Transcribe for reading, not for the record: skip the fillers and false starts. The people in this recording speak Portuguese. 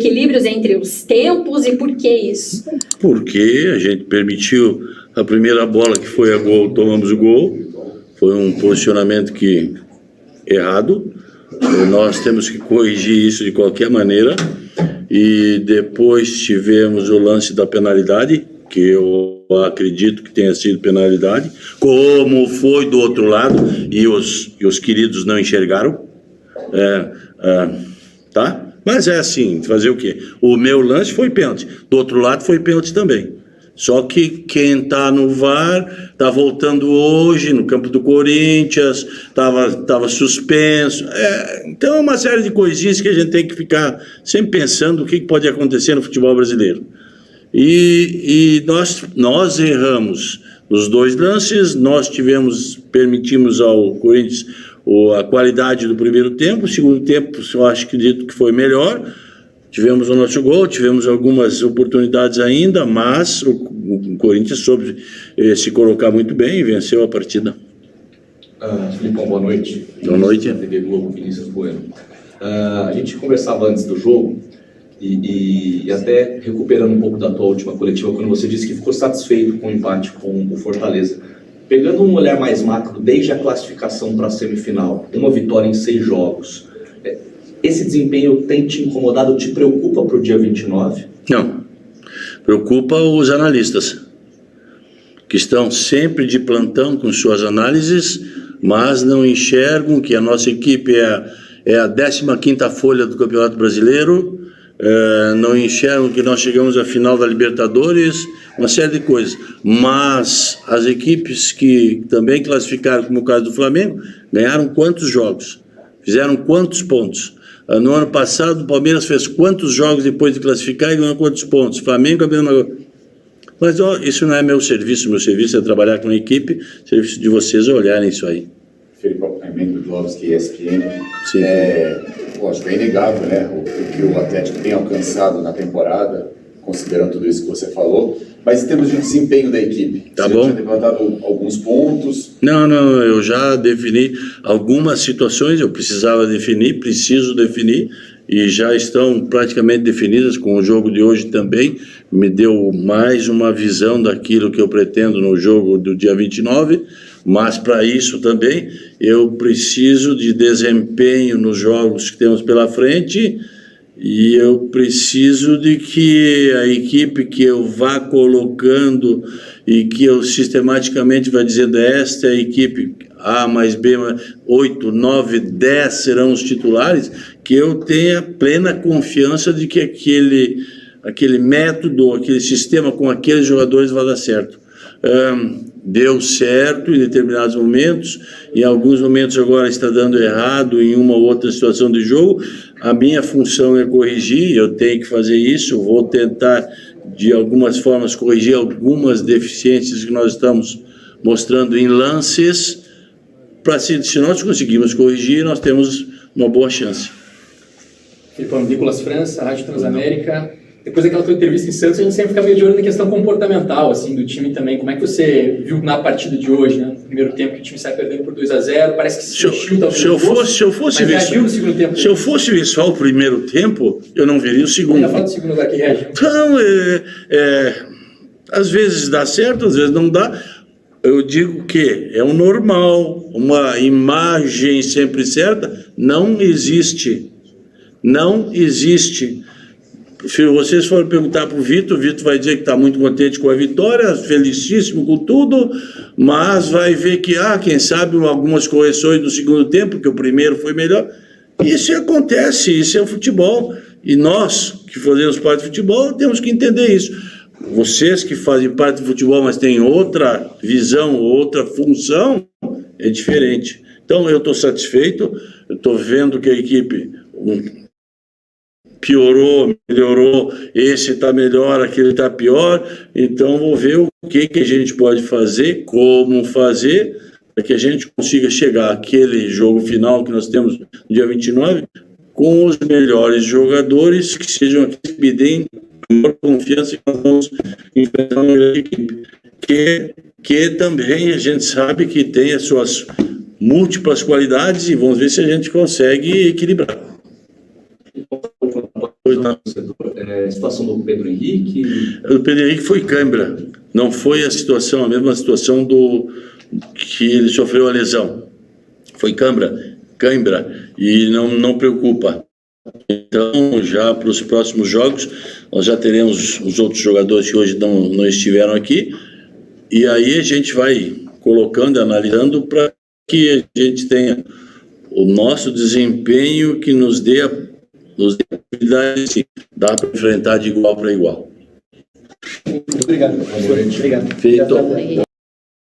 desequilíbrios entre os tempos e por que isso? Porque a gente permitiu a primeira bola que foi a gol, tomamos o gol, foi um posicionamento errado, nós temos que corrigir isso de qualquer maneira, e depois tivemos o lance da penalidade, que eu acredito que tenha sido penalidade, como foi do outro lado, e os queridos não enxergaram, tá? Mas é assim, fazer o quê? O meu lance foi pênalti, do outro lado foi pênalti também. Só que quem está no VAR está voltando hoje no campo do Corinthians, estava suspenso. Então é uma série de coisinhas que a gente tem que ficar sempre pensando o que pode acontecer no futebol brasileiro. E nós erramos nos dois lances, nós permitimos ao Corinthians a qualidade do primeiro tempo, o segundo tempo eu acredito que foi melhor. Tivemos o nosso gol, tivemos algumas oportunidades ainda, mas o Corinthians soube se colocar muito bem e venceu a partida. Filipão, boa noite. Boa noite. TV Globo, Vinícius Bueno. A gente conversava antes do jogo e até recuperando um pouco da tua última coletiva, quando você disse que ficou satisfeito com o empate com o Fortaleza. Pegando um olhar mais macro, desde a classificação para a semifinal, uma vitória em 6 jogos, esse desempenho tem te incomodado, te preocupa para o dia 29? Não, preocupa os analistas, que estão sempre de plantão com suas análises, mas não enxergam que a nossa equipe é a 15ª folha do Campeonato Brasileiro, não enxergam que nós chegamos à final da Libertadores, uma série de coisas. Mas as equipes que também classificaram, como o caso do Flamengo, ganharam quantos jogos? Fizeram quantos pontos? No ano passado, o Palmeiras fez quantos jogos depois de classificar e ganhou quantos pontos? Flamengo, a mesma coisa. Mas isso não é meu serviço é trabalhar com a equipe, serviço de vocês olharem isso aí. Felipe, emendo do Jovski ESPN. Sim. Lógico, é inegável, né, o que o Atlético tem alcançado na temporada, considerando tudo isso que você falou, mas em termos de desempenho da equipe, tá você bom? já tinha levantado alguns pontos? Não, eu já defini algumas situações, preciso definir, e já estão praticamente definidas com o jogo de hoje também. Me deu mais uma visão daquilo que eu pretendo no jogo do dia 29, mas para isso também eu preciso de desempenho nos jogos que temos pela frente, e eu preciso de que a equipe que eu vá colocando e que eu sistematicamente vá dizendo esta é a equipe A mais B, 8, 9, 10 serão os titulares, que eu tenha plena confiança de que aquele método, aquele sistema com aqueles jogadores vai dar certo. Deu certo em determinados momentos, em alguns momentos agora está dando errado em uma ou outra situação de jogo. A minha função é corrigir, eu tenho que fazer isso, vou tentar de algumas formas corrigir algumas deficiências que nós estamos mostrando em lances, para se nós conseguirmos corrigir, nós temos uma boa chance. Filipão, Nicolas França, Rádio Transamérica. Depois daquela tua entrevista em Santos, a gente sempre fica meio de olho na questão comportamental, assim, do time também. Como é que você viu na partida de hoje, né? No primeiro tempo que o time sai perdendo por 2-0, parece que se mexeu, talvez. Se eu fosse ver só o primeiro tempo, eu não veria o segundo. Eu ia falar do segundo lugar que reagiu. Então, às vezes dá certo, às vezes não dá. Eu digo que é o normal, uma imagem sempre certa, não existe. Não existe. Se vocês forem perguntar para o Vitor vai dizer que está muito contente com a vitória, felicíssimo com tudo, mas vai ver que, quem sabe, algumas correções do segundo tempo, que o primeiro foi melhor. Isso acontece, isso é o futebol. E nós, que fazemos parte do futebol, temos que entender isso. Vocês que fazem parte do futebol, mas têm outra visão, outra função, é diferente. Então, eu estou satisfeito, eu estou vendo que a equipe piorou, melhorou, esse está melhor, aquele está pior, então vou ver o que a gente pode fazer, como fazer, para que a gente consiga chegar àquele jogo final que nós temos no dia 29, com os melhores jogadores, que sejam aqueles que me deem maior confiança que nós vamos enfrentar uma grande equipe, que também a gente sabe que tem as suas múltiplas qualidades, e vamos ver se a gente consegue equilibrar. Então, a situação do Pedro Henrique. o Pedro Henrique foi cãibra, não foi a mesma situação do que ele sofreu a lesão. Foi cãibra, e não preocupa. Então, já para os próximos jogos, nós já teremos os outros jogadores que hoje não estiveram aqui, e aí a gente vai colocando, analisando para que a gente tenha o nosso desempenho que nos dê a possibilidade de dar para enfrentar de igual para igual. Muito obrigado. Obrigado. Feito.